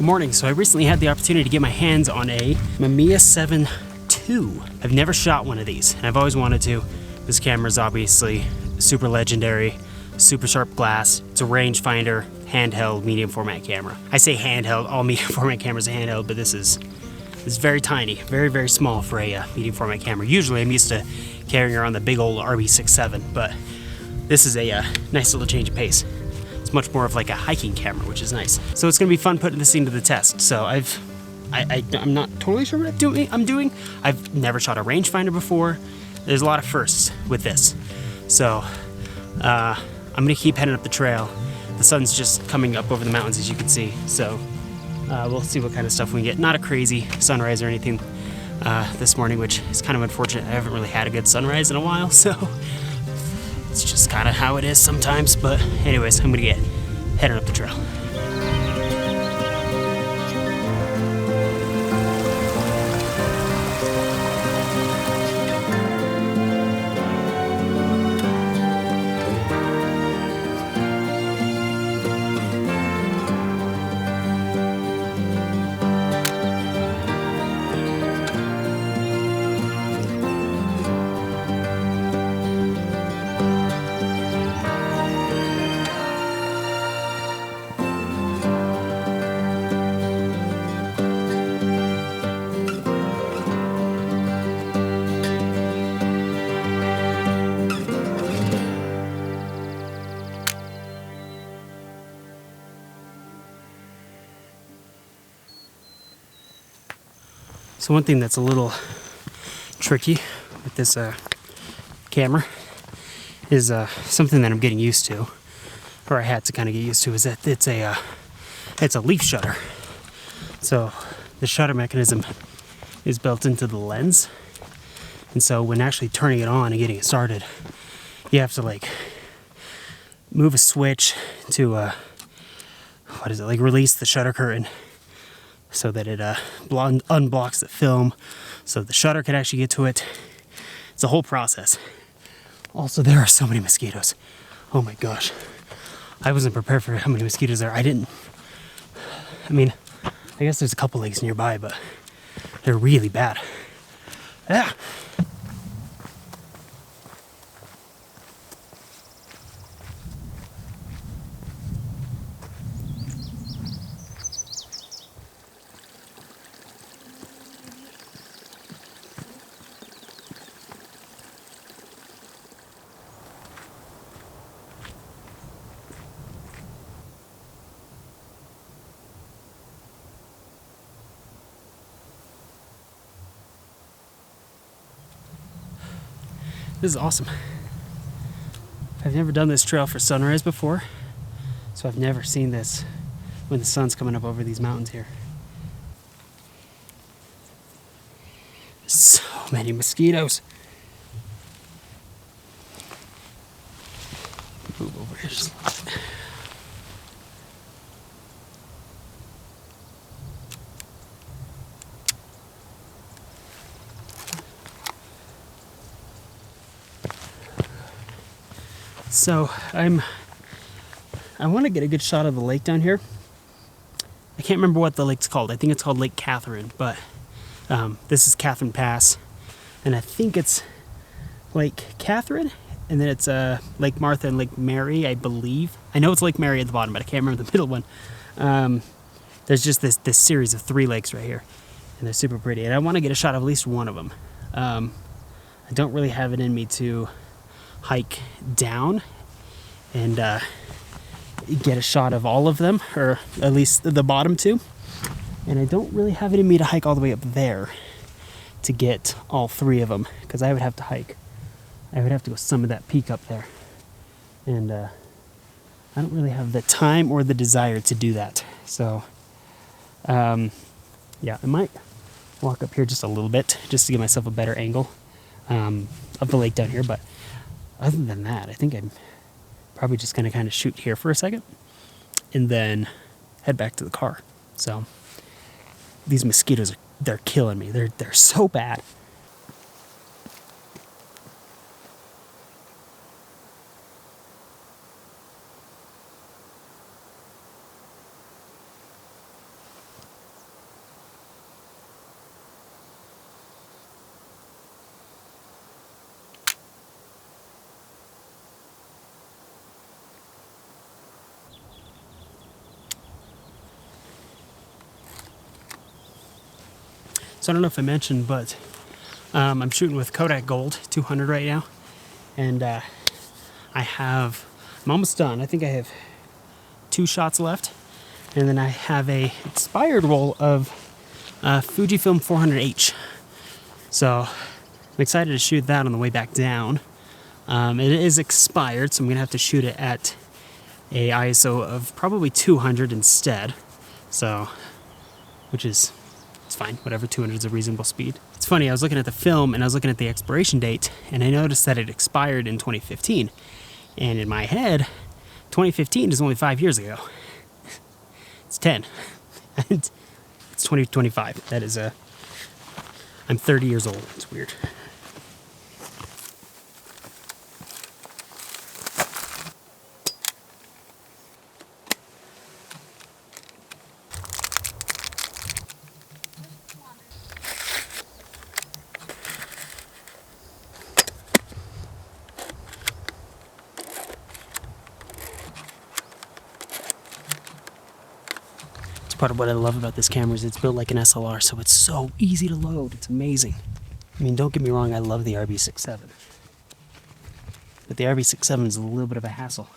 Morning. So I recently had the opportunity to get my hands on a Mamiya 7ii. I've never shot one of these, and I've always wanted to. This camera is obviously super legendary, super sharp glass. It's a rangefinder, handheld, medium format camera. I say handheld, all medium format cameras are handheld, but this is very tiny, very, very small for a medium format camera. Usually I'm used to carrying around the big old RB67, but this is a nice little change of pace. It's much more of like a hiking camera, which is nice. So it's gonna be fun putting this thing to the test. So I'm not totally sure what I'm doing. I've never shot a rangefinder before. There's a lot of firsts with this. So I'm gonna keep heading up the trail. The sun's just coming up over the mountains, as you can see. So we'll see what kind of stuff we get. Not a crazy sunrise or anything this morning, which is kind of unfortunate. I haven't really had a good sunrise in a while, so it's just kind of how it is sometimes. But anyways, I'm gonna get heading up the trail. So one thing that's a little tricky with this camera is something that I'm getting used to, or I had to kind of get used to, is that it's a leaf shutter. So the shutter mechanism is built into the lens, and so when actually turning it on and getting it started, you have to like move a switch to release the shutter curtain, so that it unblocks the film so the shutter can actually get to it. It's a whole process. Also, there are so many mosquitoes. Oh my gosh. I wasn't prepared for how many mosquitoes there are. I guess there's a couple lakes nearby, but they're really bad. Yeah. This is awesome. I've never done this trail for sunrise before, so I've never seen this when the sun's coming up over these mountains here. So many mosquitoes. Move over here just a little bit. So I want to get a good shot of the lake down here. I can't remember what the lake's called. I think it's called Lake Catherine, but this is Catherine Pass, and I think it's Lake Catherine, and then it's Lake Martha and Lake Mary, I believe. I know it's Lake Mary at the bottom, but I can't remember the middle one. There's just this series of 3 lakes right here, and they're super pretty, and I want to get a shot of at least one of them. I don't really have it in me to hike down and get a shot of all of them, or at least the bottom 2. And I don't really have it in me to hike all the way up there to get all 3 of them, because I would have to go some of that peak up there, and I don't really have the time or the desire to do that. So yeah, I might walk up here just a little bit just to give myself a better angle of the lake down here, but other than that, I think I'm probably just going to kind of shoot here for a second and then head back to the car. So these mosquitoes, they're killing me. They're so bad. So I don't know if I mentioned, but I'm shooting with Kodak Gold 200 right now, and I'm almost done. I think I have 2 shots left, and then I have a expired roll of Fujifilm 400H. So I'm excited to shoot that on the way back down. It is expired, so I'm gonna have to shoot it at a ISO of probably 200 instead. So, it's fine, whatever, 200 is a reasonable speed. It's funny, I was looking at the film and I was looking at the expiration date, and I noticed that it expired in 2015. And in my head, 2015 is only 5 years ago. It's 10. And it's 2025. That is I'm 30 years old. It's weird. Part of what I love about this camera is it's built like an SLR, so it's so easy to load. It's amazing. I mean, don't get me wrong, I love the RB67, but the RB67 is a little bit of a hassle.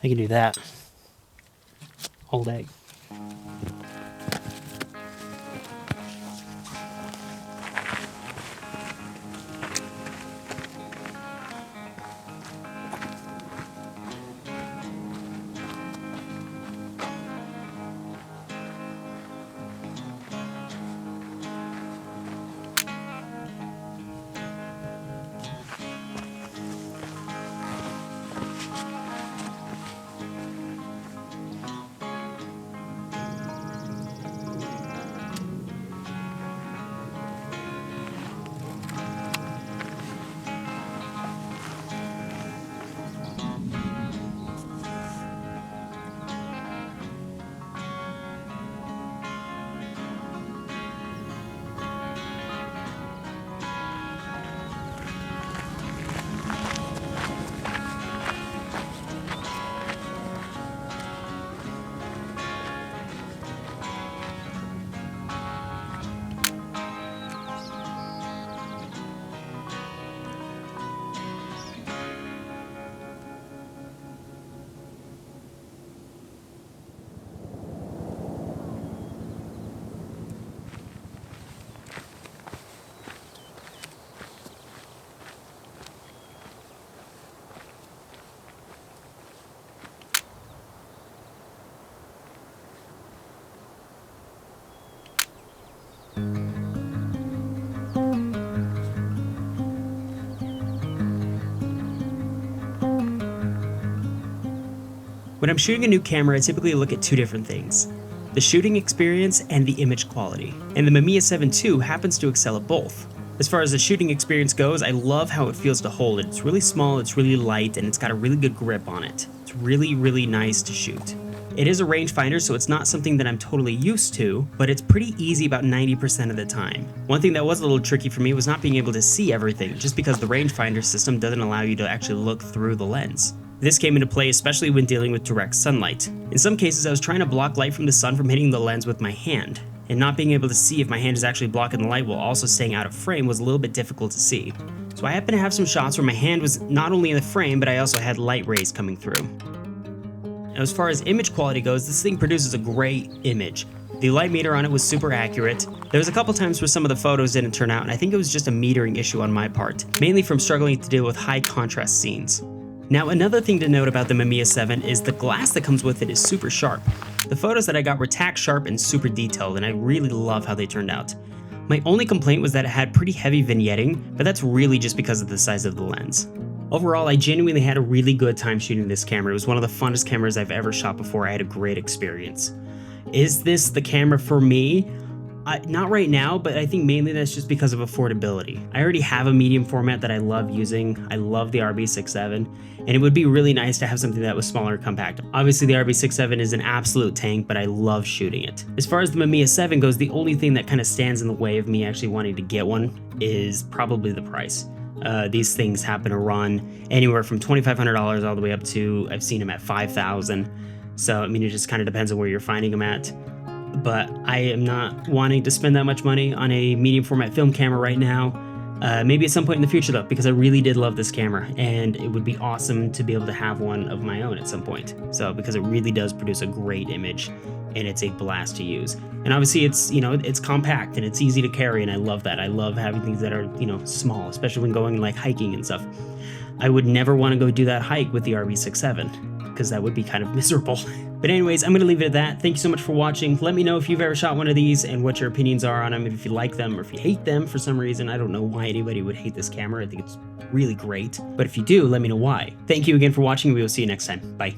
I can do that all day. When I'm shooting a new camera, I typically look at 2 different things: the shooting experience and the image quality. And the Mamiya 7ii happens to excel at both. As far as the shooting experience goes, I love how it feels to hold it. It's really small, it's really light, and it's got a really good grip on it. It's really, really nice to shoot. It is a rangefinder, so it's not something that I'm totally used to, but it's pretty easy about 90% of the time. One thing that was a little tricky for me was not being able to see everything, just because the rangefinder system doesn't allow you to actually look through the lens. This came into play especially when dealing with direct sunlight. In some cases, I was trying to block light from the sun from hitting the lens with my hand, and not being able to see if my hand is actually blocking the light while also staying out of frame was a little bit difficult to see. So I happened to have some shots where my hand was not only in the frame, but I also had light rays coming through. As far as image quality goes, this thing produces a great image. The light meter on it was super accurate. There was a couple times where some of the photos didn't turn out, and I think it was just a metering issue on my part, mainly from struggling to deal with high contrast scenes. Now, another thing to note about the Mamiya 7 is the glass that comes with it is super sharp. The photos that I got were tack sharp and super detailed, and I really love how they turned out. My only complaint was that it had pretty heavy vignetting, but that's really just because of the size of the lens. Overall, I genuinely had a really good time shooting this camera. It was one of the funnest cameras I've ever shot before. I had a great experience. Is this the camera for me? Not right now, but I think mainly that's just because of affordability. I already have a medium format that I love using. I love the RB67, and it would be really nice to have something that was smaller and compact. Obviously, the RB67 is an absolute tank, but I love shooting it. As far as the Mamiya 7 goes, the only thing that kind of stands in the way of me actually wanting to get one is probably the price. These things happen to run anywhere from $2,500 all the way up to, I've seen them at $5,000. So, I mean, it just kind of depends on where you're finding them at. but I am not wanting to spend that much money on a medium format film camera right now. Maybe at some point in the future though, because I really did love this camera, and it would be awesome to be able to have one of my own at some point. So, because it really does produce a great image, and it's a blast to use. And obviously it's, you know, it's compact and it's easy to carry, and I love that. I love having things that are, you know, small, especially when going like hiking and stuff. I would never want to go do that hike with the RV67, because that would be kind of miserable. But anyways, I'm going to leave it at that. Thank you so much for watching. Let me know if you've ever shot one of these and what your opinions are on them, if you like them or if you hate them for some reason. I don't know why anybody would hate this camera. I think it's really great. But if you do, let me know why. Thank you again for watching. We will see you next time. Bye.